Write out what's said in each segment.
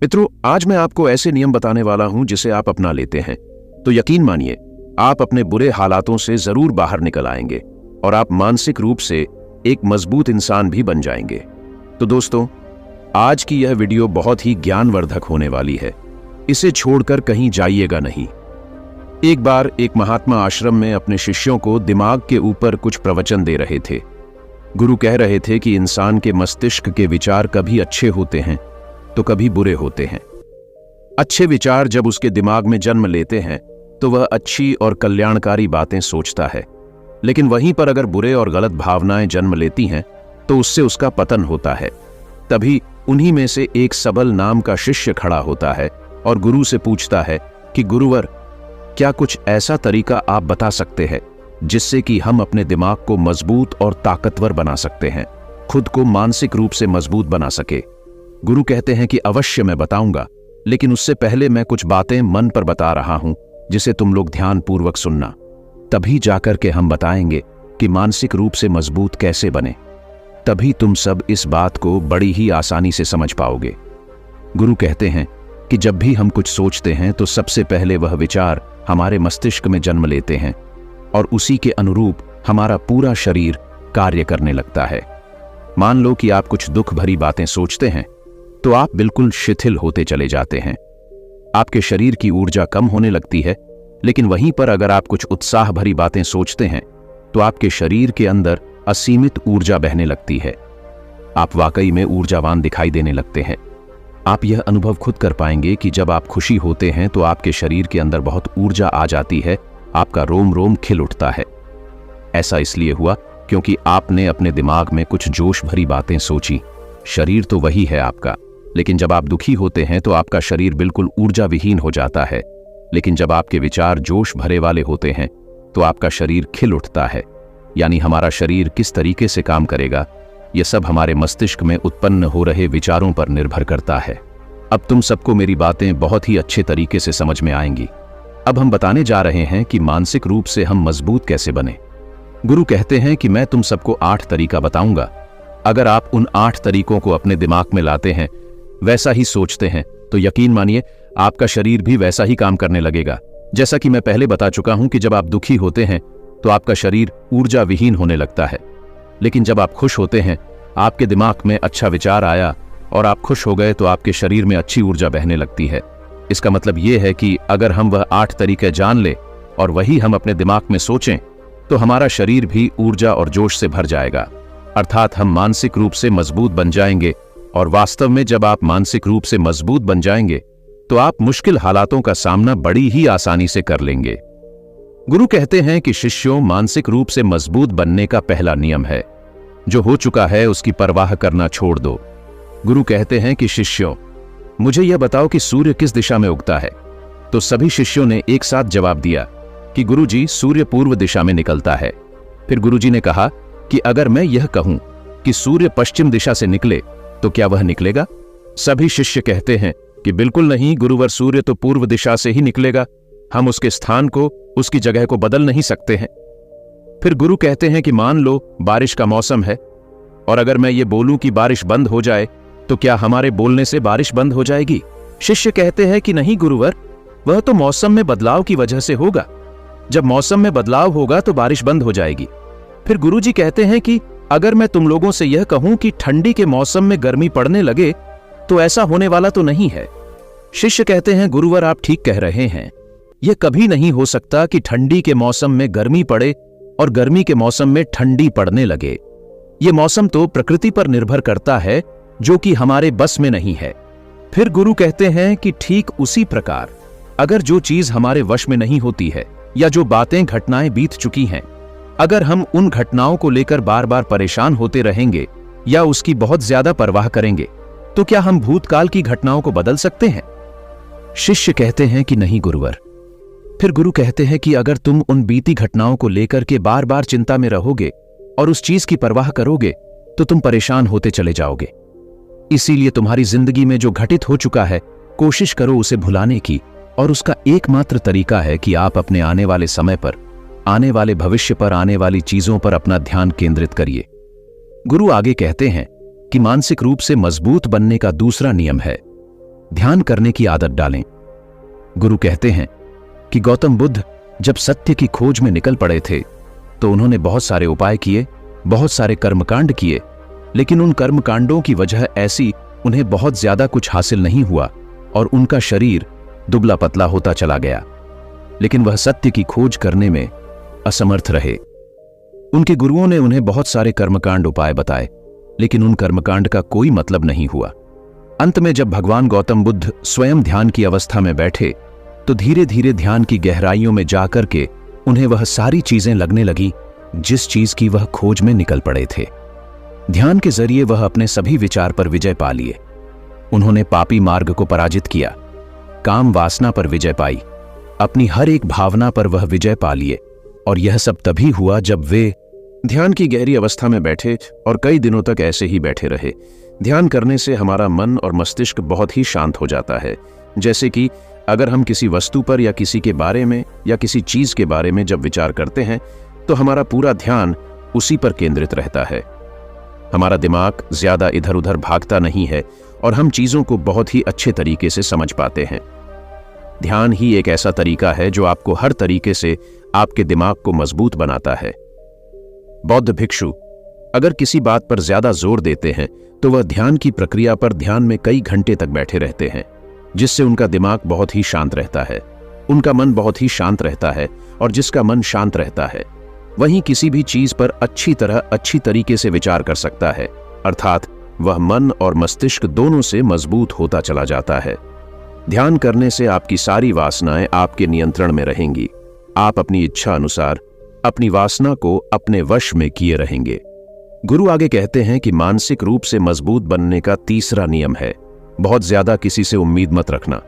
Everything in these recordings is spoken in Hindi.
मित्रों, आज मैं आपको ऐसे नियम बताने वाला हूं जिसे आप अपना लेते हैं तो यकीन मानिए आप अपने बुरे हालातों से जरूर बाहर निकल आएंगे और आप मानसिक रूप से एक मजबूत इंसान भी बन जाएंगे। तो दोस्तों, आज की यह वीडियो बहुत ही ज्ञानवर्धक होने वाली है। इसे छोड़कर कहीं जाइएगा नहीं। एक बार एक महात्मा आश्रम में अपने शिष्यों को दिमाग के ऊपर कुछ प्रवचन दे रहे थे। गुरु कह रहे थे कि इंसान के मस्तिष्क के विचार कभी अच्छे होते हैं तो कभी बुरे होते हैं। अच्छे विचार जब उसके दिमाग में जन्म लेते हैं तो वह अच्छी और कल्याणकारी बातें सोचता है, लेकिन वहीं पर अगर बुरे और गलत भावनाएं जन्म लेती हैं तो उससे उसका पतन होता है। तभी उन्हीं में से एक सबल नाम का शिष्य खड़ा होता है और गुरु से पूछता है कि गुरुवर, क्या कुछ ऐसा तरीका आप बता सकते हैं जिससे कि हम अपने दिमाग को मजबूत और ताकतवर बना सकते हैं, खुद को मानसिक रूप से मजबूत बना सके। गुरु कहते हैं कि अवश्य मैं बताऊंगा, लेकिन उससे पहले मैं कुछ बातें मन पर बता रहा हूं जिसे तुम लोग ध्यानपूर्वक सुनना। तभी जाकर के हम बताएंगे कि मानसिक रूप से मजबूत कैसे बने। तभी तुम सब इस बात को बड़ी ही आसानी से समझ पाओगे। गुरु कहते हैं कि जब भी हम कुछ सोचते हैं तो सबसे पहले वह विचार हमारे मस्तिष्क में जन्म लेते हैं और उसी के अनुरूप हमारा पूरा शरीर कार्य करने लगता है। मान लो कि आप कुछ दुख भरी बातें सोचते हैं तो आप बिल्कुल शिथिल होते चले जाते हैं। आपके शरीर की ऊर्जा कम होने लगती है, लेकिन वहीं पर अगर आप कुछ उत्साह भरी बातें सोचते हैं तो आपके शरीर के अंदर असीमित ऊर्जा बहने लगती है। आप वाकई में ऊर्जावान दिखाई देने लगते हैं। आप यह अनुभव खुद कर पाएंगे कि जब आप खुशी होते हैं तो आपके शरीर के अंदर बहुत ऊर्जा आ जाती है, आपका रोम रोम खिल उठता है। ऐसा इसलिए हुआ क्योंकि आपने अपने दिमाग में कुछ जोश भरी बातें सोची। शरीर तो वही है आपका, लेकिन जब आप दुखी होते हैं तो आपका शरीर बिल्कुल ऊर्जा विहीन हो जाता है। लेकिन जब आपके विचार जोश भरे वाले होते हैं तो आपका शरीर खिल उठता है। यानी हमारा शरीर किस तरीके से काम करेगा, यह सब हमारे मस्तिष्क में उत्पन्न हो रहे विचारों पर निर्भर करता है। अब तुम सबको मेरी बातें बहुत ही अच्छे तरीके से समझ में आएंगी। अब हम बताने जा रहे हैं कि मानसिक रूप से हम मजबूत कैसे बने। गुरु कहते हैं कि मैं तुम सबको 8 तरीका बताऊंगा। अगर आप उन 8 तरीकों को अपने दिमाग में लाते हैं, वैसा ही सोचते हैं, तो यकीन मानिए आपका शरीर भी वैसा ही काम करने लगेगा। जैसा कि मैं पहले बता चुका हूं कि जब आप दुखी होते हैं तो आपका शरीर ऊर्जा विहीन होने लगता है, लेकिन जब आप खुश होते हैं, आपके दिमाग में अच्छा विचार आया और आप खुश हो गए तो आपके शरीर में अच्छी ऊर्जा बहने लगती है। इसका मतलब यह है कि अगर हम वह 8 तरीके जान ले और वही हम अपने दिमाग में सोचें तो हमारा शरीर भी ऊर्जा और जोश से भर जाएगा, अर्थात हम मानसिक रूप से मजबूत बन जाएंगे। और वास्तव में जब आप मानसिक रूप से मजबूत बन जाएंगे तो आप मुश्किल हालातों का सामना बड़ी ही आसानी से कर लेंगे। गुरु कहते हैं कि शिष्यों, मानसिक रूप से मजबूत बनने का पहला नियम है, जो हो चुका है उसकी परवाह करना छोड़ दो। गुरु कहते हैं कि शिष्यों, मुझे यह बताओ कि सूर्य किस दिशा में उगता है। तो सभी शिष्यों ने एक साथ जवाब दिया कि गुरुजी, सूर्य पूर्व दिशा में निकलता है। फिर गुरुजी ने कहा कि अगर मैं यह कहूं कि सूर्य पश्चिम दिशा से निकले तो क्या वह निकलेगा? सभी शिष्य कहते हैं कि बिल्कुल नहीं गुरुवर, सूर्य तो पूर्व दिशा से ही निकलेगा। हम उसके स्थान को, उसकी जगह को बदल नहीं सकते हैं। फिर गुरु कहते हैं कि मान लो बारिश का मौसम है और अगर मैं ये बोलूं कि बारिश बंद हो जाए तो क्या हमारे बोलने से बारिश बंद हो जाएगी? शिष्य कहते हैं कि नहीं गुरुवर, वह तो मौसम में बदलाव की वजह से होगा। जब मौसम में बदलाव होगा तो बारिश बंद हो जाएगी। फिर गुरुजी कहते हैं कि अगर मैं तुम लोगों से यह कहूं कि ठंडी के मौसम में गर्मी पड़ने लगे तो ऐसा होने वाला तो नहीं है। शिष्य कहते हैं गुरुवर, आप ठीक कह रहे हैं। यह कभी नहीं हो सकता कि ठंडी के मौसम में गर्मी पड़े और गर्मी के मौसम में ठंडी पड़ने लगे। यह मौसम तो प्रकृति पर निर्भर करता है, जो कि हमारे बस में नहीं है। फिर गुरु कहते हैं कि ठीक उसी प्रकार अगर जो चीज हमारे वश में नहीं होती है या जो बातें, घटनाएं बीत चुकी हैं, अगर हम उन घटनाओं को लेकर बार बार परेशान होते रहेंगे या उसकी बहुत ज्यादा परवाह करेंगे तो क्या हम भूतकाल की घटनाओं को बदल सकते हैं? शिष्य कहते हैं कि नहीं गुरुवर। फिर गुरु कहते हैं कि अगर तुम उन बीती घटनाओं को लेकर के बार बार चिंता में रहोगे और उस चीज की परवाह करोगे तो तुम परेशान होते चले जाओगे। इसीलिए तुम्हारी जिंदगी में जो घटित हो चुका है, कोशिश करो उसे भुलाने की, और उसका एकमात्र तरीका है कि आप अपने आने वाले समय पर, आने वाले भविष्य पर, आने वाली चीजों पर अपना ध्यान केंद्रित करिए। गुरु आगे कहते हैं कि मानसिक रूप से मजबूत बनने का दूसरा नियम है ध्यान करने की आदत डालें। गुरु कहते हैं कि गौतम बुद्ध जब सत्य की खोज में निकल पड़े थे तो उन्होंने बहुत सारे उपाय किए, बहुत सारे कर्मकांड किए, लेकिन उन कर्मकांडों की वजह ऐसी उन्हें बहुत ज्यादा कुछ हासिल नहीं हुआ और उनका शरीर दुबला पतला होता चला गया। लेकिन वह सत्य की खोज करने में असमर्थ रहे। उनके गुरुओं ने उन्हें बहुत सारे कर्मकांड उपाय बताए, लेकिन उन कर्मकांड का कोई मतलब नहीं हुआ। अंत में जब भगवान गौतम बुद्ध स्वयं ध्यान की अवस्था में बैठे तो धीरे धीरे ध्यान की गहराइयों में जाकर के उन्हें वह सारी चीजें लगने लगी जिस चीज की वह खोज में निकल पड़े थे। ध्यान के जरिए वह अपने सभी विचार पर विजय पा लिए। उन्होंने पापी मार्ग को पराजित किया, काम वासना पर विजय पाई, अपनी हर एक भावना पर वह विजय पा लिए। और यह सब तभी हुआ जब वे ध्यान की गहरी अवस्था में बैठे और कई दिनों तक ऐसे ही बैठे रहे। ध्यान करने से हमारा मन और मस्तिष्क बहुत ही शांत हो जाता है। जैसे कि अगर हम किसी वस्तु पर या किसी के बारे में या किसी चीज के बारे में जब विचार करते हैं तो हमारा पूरा ध्यान उसी पर केंद्रित रहता है। हमारा दिमाग ज्यादा इधर उधर भागता नहीं है और हम चीजों को बहुत ही अच्छे तरीके से समझ पाते हैं। ध्यान ही एक ऐसा तरीका है जो आपको हर तरीके से आपके दिमाग को मजबूत बनाता है। बौद्ध भिक्षु अगर किसी बात पर ज्यादा जोर देते हैं तो वह ध्यान की प्रक्रिया पर ध्यान में कई घंटे तक बैठे रहते हैं, जिससे उनका दिमाग बहुत ही शांत रहता है, उनका मन बहुत ही शांत रहता है। और जिसका मन शांत रहता है वहीं किसी भी चीज पर अच्छी तरीके से विचार कर सकता है, अर्थात वह मन और मस्तिष्क दोनों से मजबूत होता चला जाता है। ध्यान करने से आपकी सारी वासनाएं आपके नियंत्रण में रहेंगी। आप अपनी इच्छा अनुसार अपनी वासना को अपने वश में किए रहेंगे। गुरु आगे कहते हैं कि मानसिक रूप से मजबूत बनने का तीसरा नियम है, बहुत ज्यादा किसी से उम्मीद मत रखना।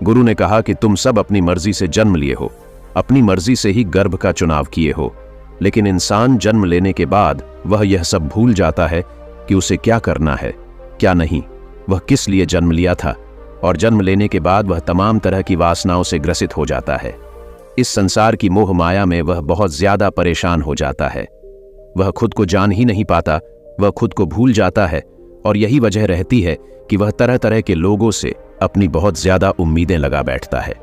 गुरु ने कहा कि तुम सब अपनी मर्जी से जन्म लिए हो, अपनी मर्जी से ही गर्भ का चुनाव किए हो, लेकिन इंसान जन्म लेने के बाद वह यह सब भूल जाता है कि उसे क्या करना है, क्या नहीं, वह किस लिए जन्म लिया था। और जन्म लेने के बाद वह तमाम तरह की वासनाओं से ग्रसित हो जाता है। इस संसार की मोह माया में वह बहुत ज्यादा परेशान हो जाता है। वह खुद को जान ही नहीं पाता, वह खुद को भूल जाता है। और यही वजह रहती है कि वह तरह तरह के लोगों से अपनी बहुत ज्यादा उम्मीदें लगा बैठता है।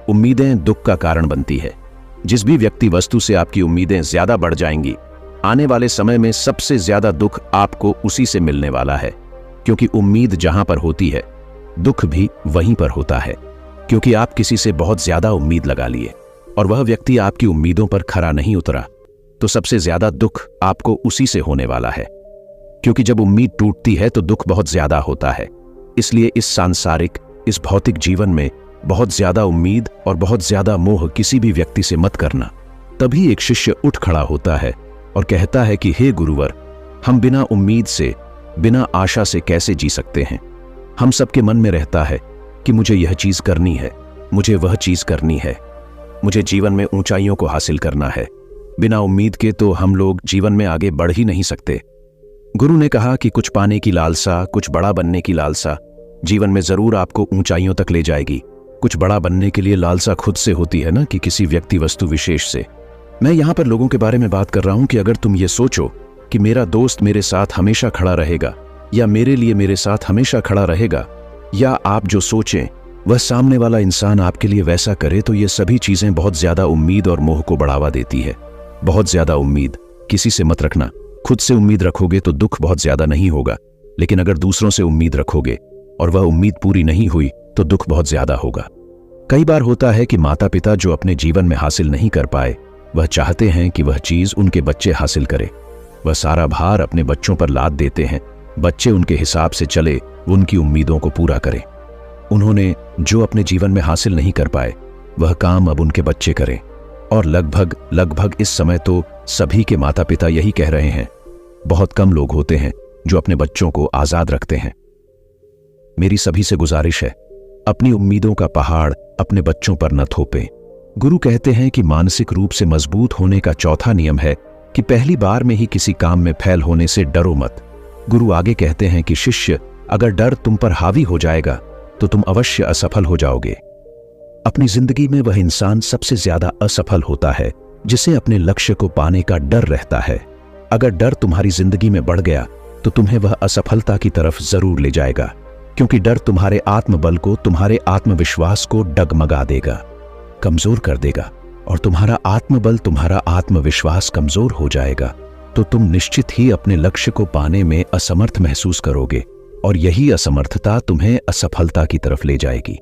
उम्मीदें दुख का कारण बनती है। जिस भी व्यक्ति वस्तु से आपकी उम्मीदें ज्यादा बढ़ जाएंगी, आने वाले समय में सबसे ज्यादा दुख आपको उसी से मिलने वाला है। क्योंकि उम्मीद जहां पर होती है दुख भी वहीं पर होता है, क्योंकि आप किसी से बहुत ज्यादा उम्मीद लगा लिए और वह व्यक्ति आपकी उम्मीदों पर खरा नहीं उतरा, तो सबसे ज्यादा दुख आपको उसी से होने वाला है। क्योंकि जब उम्मीद टूटती है तो दुख बहुत ज्यादा होता है। इसलिए इस सांसारिक, इस भौतिक जीवन में बहुत ज्यादा उम्मीद और बहुत ज्यादा मोह किसी भी व्यक्ति से मत करना। तभी एक शिष्य उठ खड़ा होता है और कहता है कि हे गुरुवर, हम बिना उम्मीद से, बिना आशा से कैसे जी सकते हैं। हम सबके मन में रहता है कि मुझे यह चीज करनी है, मुझे वह चीज करनी है, मुझे जीवन में ऊंचाइयों को हासिल करना है। बिना उम्मीद के तो हम लोग जीवन में आगे बढ़ ही नहीं सकते। गुरु ने कहा कि कुछ पाने की लालसा, कुछ बड़ा बनने की लालसा जीवन में जरूर आपको ऊंचाइयों तक ले जाएगी। कुछ बड़ा बनने के लिए लालसा खुद से होती है ना, कि किसी व्यक्ति वस्तु विशेष से। मैं यहां पर लोगों के बारे में बात कर रहा हूं कि अगर तुम ये सोचो कि मेरा दोस्त मेरे साथ हमेशा खड़ा रहेगा, या मेरे लिए मेरे साथ हमेशा खड़ा रहेगा, या आप जो सोचें वह सामने वाला इंसान आपके लिए वैसा करे, तो ये सभी चीजें बहुत ज्यादा उम्मीद और मोह को बढ़ावा देती है। बहुत ज्यादा उम्मीद किसी से मत रखना। खुद से उम्मीद रखोगे तो दुख बहुत ज्यादा नहीं होगा, लेकिन अगर दूसरों से उम्मीद रखोगे और वह उम्मीद पूरी नहीं हुई तो दुख बहुत ज्यादा होगा। कई बार होता है कि माता पिता जो अपने जीवन में हासिल नहीं कर पाए, वह चाहते हैं कि वह चीज उनके बच्चे हासिल करें। वह सारा भार अपने बच्चों पर लाद देते हैं। बच्चे उनके हिसाब से चले, उनकी उम्मीदों को पूरा करें। उन्होंने जो अपने जीवन में हासिल नहीं कर पाए वह काम अब उनके बच्चे करें। और लगभग इस समय तो सभी के माता पिता यही कह रहे हैं। बहुत कम लोग होते हैं जो अपने बच्चों को आजाद रखते हैं। मेरी सभी से गुजारिश है, अपनी उम्मीदों का पहाड़ अपने बच्चों पर न थोपें। गुरु कहते हैं कि मानसिक रूप से मजबूत होने का चौथा नियम है कि पहली बार में ही किसी काम में फेल होने से डरो मत। गुरु आगे कहते हैं कि शिष्य, अगर डर तुम पर हावी हो जाएगा तो तुम अवश्य असफल हो जाओगे। अपनी जिंदगी में वह इंसान सबसे ज्यादा असफल होता है जिसे अपने लक्ष्य को पाने का डर रहता है। अगर डर तुम्हारी जिंदगी में बढ़ गया तो तुम्हें वह असफलता की तरफ जरूर ले जाएगा। क्योंकि डर तुम्हारे आत्मबल को, तुम्हारे आत्मविश्वास को डगमगा देगा, कमजोर कर देगा। और तुम्हारा आत्मबल, तुम्हारा आत्मविश्वास कमजोर हो जाएगा तो तुम निश्चित ही अपने लक्ष्य को पाने में असमर्थ महसूस करोगे, और यही असमर्थता तुम्हें असफलता की तरफ ले जाएगी।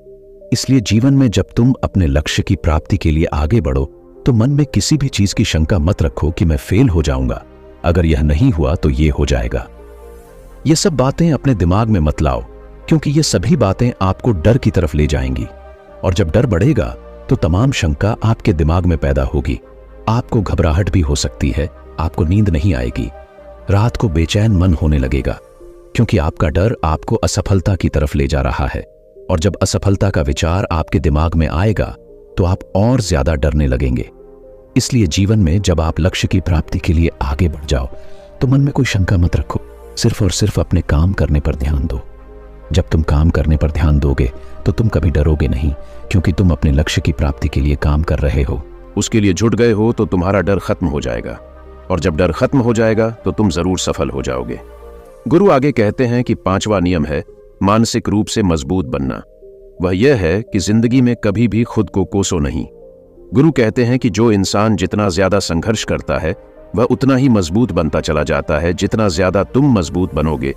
इसलिए जीवन में जब तुम अपने लक्ष्य की प्राप्ति के लिए आगे बढ़ो तो मन में किसी भी चीज की शंका मत रखो कि मैं फेल हो जाऊंगा, अगर यह नहीं हुआ तो ये हो जाएगा। ये सब बातें अपने दिमाग में मत लाओ, क्योंकि ये सभी बातें आपको डर की तरफ ले जाएंगी। और जब डर बढ़ेगा तो तमाम शंका आपके दिमाग में पैदा होगी। आपको घबराहट भी हो सकती है, आपको नींद नहीं आएगी, रात को बेचैन मन होने लगेगा, क्योंकि आपका डर आपको असफलता की तरफ ले जा रहा है। और जब असफलता का विचार आपके दिमाग में आएगा तो आप और ज्यादा डरने लगेंगे। इसलिए जीवन में जब आप लक्ष्य की प्राप्ति के लिए आगे बढ़ जाओ तो मन में कोई शंका मत रखो, सिर्फ और सिर्फ अपने काम करने पर ध्यान दो। जब तुम काम करने पर ध्यान दोगे तो तुम कभी डरोगे नहीं, क्योंकि तुम अपने लक्ष्य की प्राप्ति के लिए काम कर रहे हो। उसके लिए जुट गए हो तो तुम्हारा डर खत्म हो जाएगा, और जब डर खत्म हो जाएगा तो तुम जरूर सफल हो जाओगे। गुरु आगे कहते हैं कि 5वां नियम है मानसिक रूप से मजबूत बनना। वह यह है कि जिंदगी में कभी भी खुद को कोसो नहीं। गुरु कहते हैं कि जो इंसान जितना ज्यादा संघर्ष करता है वह उतना ही मजबूत बनता चला जाता है। जितना ज्यादा तुम मजबूत बनोगे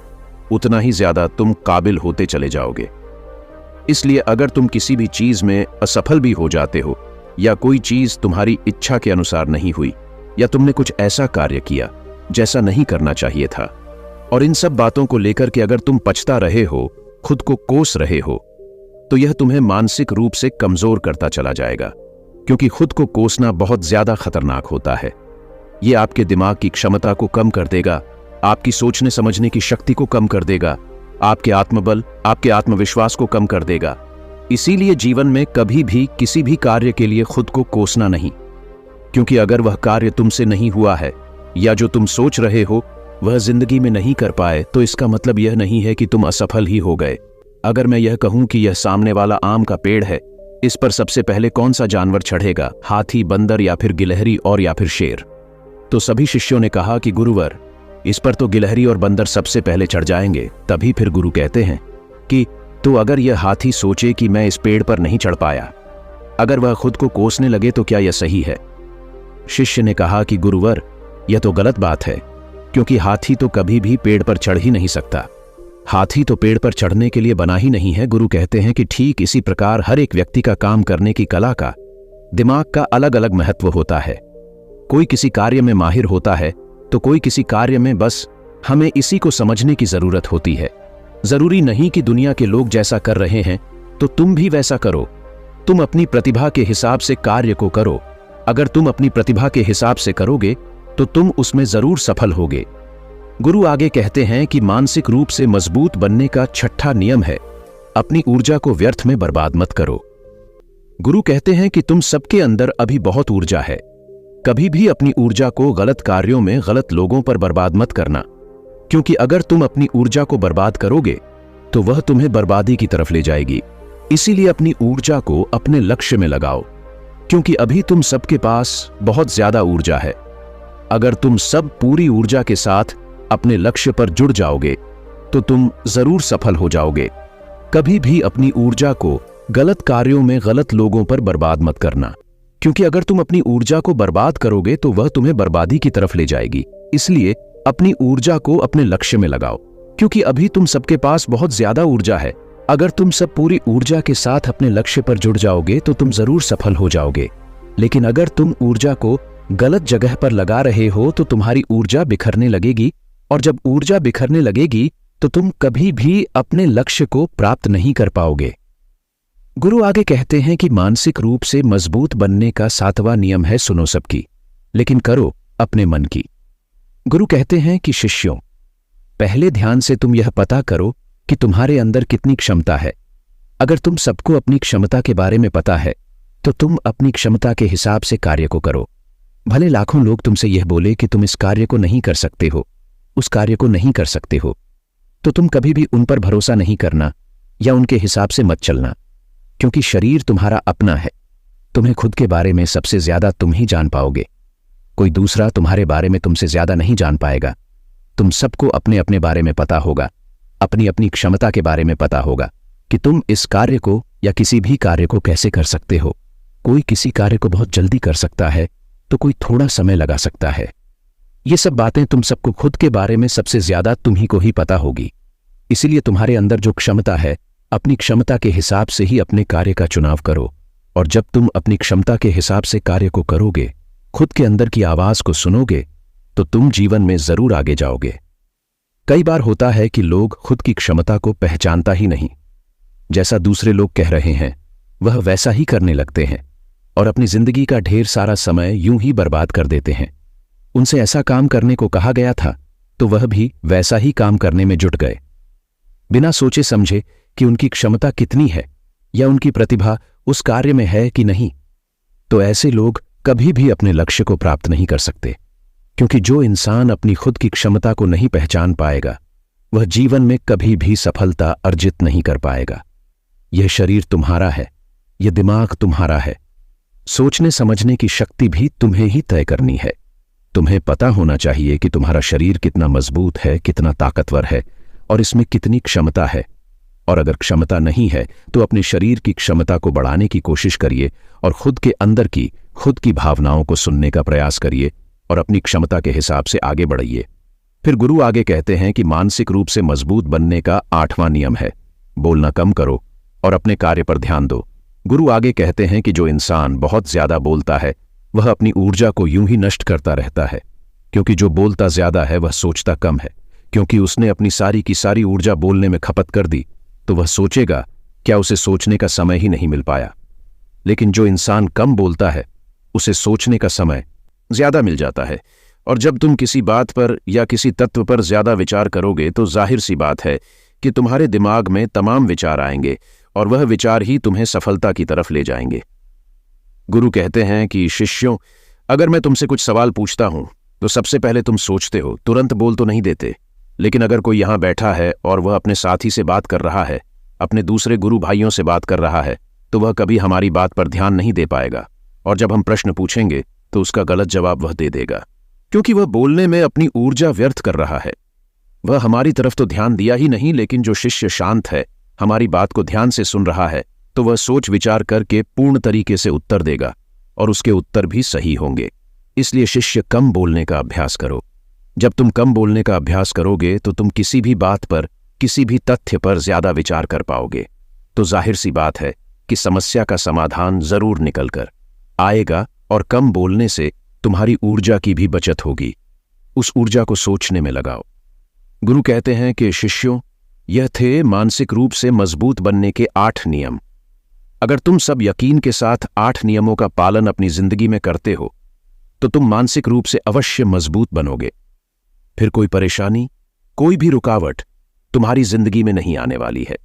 उतना ही ज्यादा तुम काबिल होते चले जाओगे। इसलिए अगर तुम किसी भी चीज में असफल भी हो जाते हो, या कोई चीज तुम्हारी इच्छा के अनुसार नहीं हुई, या तुमने कुछ ऐसा कार्य किया जैसा नहीं करना चाहिए था, और इन सब बातों को लेकर के अगर तुम पछता रहे हो, खुद को कोस रहे हो, तो यह तुम्हें मानसिक रूप से कमजोर करता चला जाएगा। क्योंकि खुद को कोसना बहुत ज्यादा खतरनाक होता है। यह आपके दिमाग की क्षमता को कम कर देगा, आपकी सोचने समझने की शक्ति को कम कर देगा, आपके आत्मबल, आपके आत्मविश्वास को कम कर देगा। इसीलिए जीवन में कभी भी किसी भी कार्य के लिए खुद को कोसना नहीं, क्योंकि अगर वह कार्य तुमसे नहीं हुआ है, या जो तुम सोच रहे हो वह जिंदगी में नहीं कर पाए, तो इसका मतलब यह नहीं है कि तुम असफल ही हो गए। अगर मैं यह कहूं कि यह सामने वाला आम का पेड़ है, इस पर सबसे पहले कौन सा जानवर चढ़ेगा, हाथी, बंदर, या फिर गिलहरी, और या फिर शेर? तो सभी शिष्यों ने कहा कि गुरुवर, इस पर तो गिलहरी और बंदर सबसे पहले चढ़ जाएंगे। तभी फिर गुरु कहते हैं कि तो अगर यह हाथी सोचे कि मैं इस पेड़ पर नहीं चढ़ पाया, अगर वह खुद को कोसने लगे, तो क्या यह सही है? शिष्य ने कहा कि गुरुवर, यह तो गलत बात है, क्योंकि हाथी तो कभी भी पेड़ पर चढ़ ही नहीं सकता। हाथी तो पेड़ पर चढ़ने के लिए बना ही नहीं है। गुरु कहते हैं कि ठीक इसी प्रकार हर एक व्यक्ति का काम करने की कला का, दिमाग का अलग अलग महत्व होता है। कोई किसी कार्य में माहिर होता है तो कोई किसी कार्य में, बस हमें इसी को समझने की जरूरत होती है। जरूरी नहीं कि दुनिया के लोग जैसा कर रहे हैं तो तुम भी वैसा करो। तुम अपनी प्रतिभा के हिसाब से कार्य को करो। अगर तुम अपनी प्रतिभा के हिसाब से करोगे तो तुम उसमें जरूर सफल होगे। गुरु आगे कहते हैं कि मानसिक रूप से मजबूत बनने का 6वां नियम है अपनी ऊर्जा को व्यर्थ में बर्बाद मत करो। गुरु कहते हैं कि तुम सबके अंदर अभी बहुत ऊर्जा है। कभी भी अपनी ऊर्जा को गलत कार्यों में, गलत लोगों पर बर्बाद मत करना, क्योंकि अगर तुम अपनी ऊर्जा को बर्बाद करोगे तो वह तुम्हें बर्बादी की तरफ ले जाएगी। इसीलिए अपनी ऊर्जा को अपने लक्ष्य में लगाओ, क्योंकि अभी तुम सबके पास बहुत ज्यादा ऊर्जा है। अगर तुम सब पूरी ऊर्जा के साथ अपने लक्ष्य पर जुड़ जाओगे तो तुम जरूर सफल हो जाओगे। कभी भी अपनी ऊर्जा को गलत कार्यों में, गलत लोगों पर बर्बाद मत करना, क्योंकि अगर तुम अपनी ऊर्जा को बर्बाद करोगे तो वह तुम्हें बर्बादी की तरफ ले जाएगी। इसलिए अपनी ऊर्जा को अपने लक्ष्य में लगाओ, क्योंकि अभी तुम सबके पास बहुत ज्यादा ऊर्जा है। अगर तुम सब पूरी ऊर्जा के साथ अपने लक्ष्य पर जुड़ जाओगे तो तुम जरूर सफल हो जाओगे। लेकिन अगर तुम ऊर्जा को गलत जगह पर लगा रहे हो तो तुम्हारी ऊर्जा बिखरने लगेगी, और जब ऊर्जा बिखरने लगेगी तो तुम कभी भी अपने लक्ष्य को प्राप्त नहीं कर पाओगे। गुरु आगे कहते हैं कि मानसिक रूप से मजबूत बनने का 7वां नियम है सुनो सबकी, लेकिन करो अपने मन की। गुरु कहते हैं कि शिष्यों, पहले ध्यान से तुम यह पता करो कि तुम्हारे अंदर कितनी क्षमता है। अगर तुम सबको अपनी क्षमता के बारे में पता है तो तुम अपनी क्षमता के हिसाब से कार्य को करो। भले लाखों लोग तुमसे यह बोले कि तुम इस कार्य को नहीं कर सकते हो, उस कार्य को नहीं कर सकते हो, तो तुम कभी भी उन पर भरोसा नहीं करना या उनके हिसाब से मत चलना, क्योंकि शरीर तुम्हारा अपना है। तुम्हें खुद के बारे में सबसे ज्यादा तुम ही जान पाओगे। कोई दूसरा तुम्हारे बारे में तुमसे ज्यादा नहीं जान पाएगा। तुम सबको अपने अपने बारे में पता होगा, अपनी अपनी क्षमता के बारे में पता होगा कि तुम इस कार्य को या किसी भी कार्य को कैसे कर सकते हो। कोई किसी कार्य को बहुत जल्दी कर सकता है तो कोई थोड़ा समय लगा सकता है। ये सब बातें तुम सबको खुद के बारे में सबसे ज्यादा तुम्ही को ही पता होगी। इसीलिए तुम्हारे अंदर जो क्षमता है, अपनी क्षमता के हिसाब से ही अपने कार्य का चुनाव करो। और जब तुम अपनी क्षमता के हिसाब से कार्य को करोगे, खुद के अंदर की आवाज को सुनोगे, तो तुम जीवन में जरूर आगे जाओगे। कई बार होता है कि लोग खुद की क्षमता को पहचानता ही नहीं। जैसा दूसरे लोग कह रहे हैं वह वैसा ही करने लगते हैं और अपनी जिंदगी का ढेर सारा समय यूं ही बर्बाद कर देते हैं। उनसे ऐसा काम करने को कहा गया था तो वह भी वैसा ही काम करने में जुट गए, बिना सोचे समझे कि उनकी क्षमता कितनी है या उनकी प्रतिभा उस कार्य में है कि नहीं। तो ऐसे लोग कभी भी अपने लक्ष्य को प्राप्त नहीं कर सकते, क्योंकि जो इंसान अपनी खुद की क्षमता को नहीं पहचान पाएगा वह जीवन में कभी भी सफलता अर्जित नहीं कर पाएगा। यह शरीर तुम्हारा है, यह दिमाग तुम्हारा है, सोचने समझने की शक्ति भी तुम्हें ही तय करनी है। तुम्हें पता होना चाहिए कि तुम्हारा शरीर कितना मजबूत है, कितना ताकतवर है और इसमें कितनी क्षमता है। और अगर क्षमता नहीं है तो अपने शरीर की क्षमता को बढ़ाने की कोशिश करिए और खुद के अंदर की खुद की भावनाओं को सुनने का प्रयास करिए और अपनी क्षमता के हिसाब से आगे बढ़िए। फिर गुरु आगे कहते हैं कि मानसिक रूप से मजबूत बनने का 8वां नियम है, बोलना कम करो और अपने कार्य पर ध्यान दो। गुरु आगे कहते हैं कि जो इंसान बहुत ज्यादा बोलता है वह अपनी ऊर्जा को यूं ही नष्ट करता रहता है, क्योंकि जो बोलता ज्यादा है वह सोचता कम है। क्योंकि उसने अपनी सारी की सारी ऊर्जा बोलने में खपत कर दी तो वह सोचेगा क्या उसे सोचने का समय ही नहीं मिल पाया। लेकिन जो इंसान कम बोलता है उसे सोचने का समय ज्यादा मिल जाता है। और जब तुम किसी बात पर या किसी तत्व पर ज्यादा विचार करोगे तो जाहिर सी बात है कि तुम्हारे दिमाग में तमाम विचार आएंगे और वह विचार ही तुम्हें सफलता की तरफ ले जाएंगे। गुरु कहते हैं कि शिष्यों, अगर मैं तुमसे कुछ सवाल पूछता हूं तो सबसे पहले तुम सोचते हो, तुरंत बोल तो नहीं देते। लेकिन अगर कोई यहां बैठा है और वह अपने साथी से बात कर रहा है, अपने दूसरे गुरु भाइयों से बात कर रहा है, तो वह कभी हमारी बात पर ध्यान नहीं दे पाएगा। और जब हम प्रश्न पूछेंगे तो उसका गलत जवाब वह दे देगा, क्योंकि वह बोलने में अपनी ऊर्जा व्यर्थ कर रहा है। वह हमारी तरफ तो ध्यान दिया ही नहीं। लेकिन जो शिष्य शांत है, हमारी बात को ध्यान से सुन रहा है, तो वह सोच विचार करके पूर्ण तरीके से उत्तर देगा और उसके उत्तर भी सही होंगे। इसलिए शिष्य, कम बोलने का अभ्यास करो। जब तुम कम बोलने का अभ्यास करोगे तो तुम किसी भी बात पर, किसी भी तथ्य पर ज्यादा विचार कर पाओगे। तो जाहिर सी बात है कि समस्या का समाधान जरूर निकल कर आएगा और कम बोलने से तुम्हारी ऊर्जा की भी बचत होगी। उस ऊर्जा को सोचने में लगाओ। गुरु कहते हैं कि शिष्यों, यह थे मानसिक रूप से मजबूत बनने के 8 नियम। अगर तुम सब यकीन के साथ 8 नियमों का पालन अपनी जिंदगी में करते हो तो तुम मानसिक रूप से अवश्य मजबूत बनोगे। फिर कोई परेशानी, कोई भी रुकावट तुम्हारी जिंदगी में नहीं आने वाली है।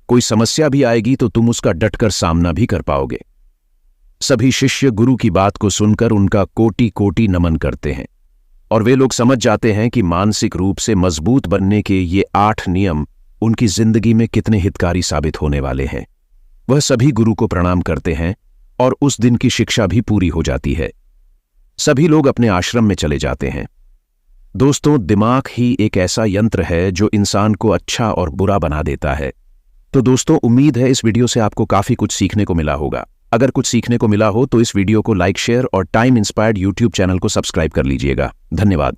कोई समस्या भी आएगी तो तुम उसका डटकर सामना भी कर पाओगे। सभी शिष्य गुरु की बात को सुनकर उनका कोटि कोटि नमन करते हैं और वे लोग समझ जाते हैं कि मानसिक रूप से मजबूत बनने के ये 8 नियम उनकी जिंदगी में कितने हितकारी साबित होने वाले हैं। वह सभी गुरु को प्रणाम करते हैं और उस दिन की शिक्षा भी पूरी हो जाती है। सभी लोग अपने आश्रम में चले जाते हैं। दोस्तों, दिमाग ही एक ऐसा यंत्र है जो इंसान को अच्छा और बुरा बना देता है। तो दोस्तों, उम्मीद है इस वीडियो से आपको काफी कुछ सीखने को मिला होगा। अगर कुछ सीखने को मिला हो तो इस वीडियो को लाइक, शेयर और टाइम इंस्पायर्ड यूट्यूब चैनल को सब्सक्राइब कर लीजिएगा। धन्यवाद।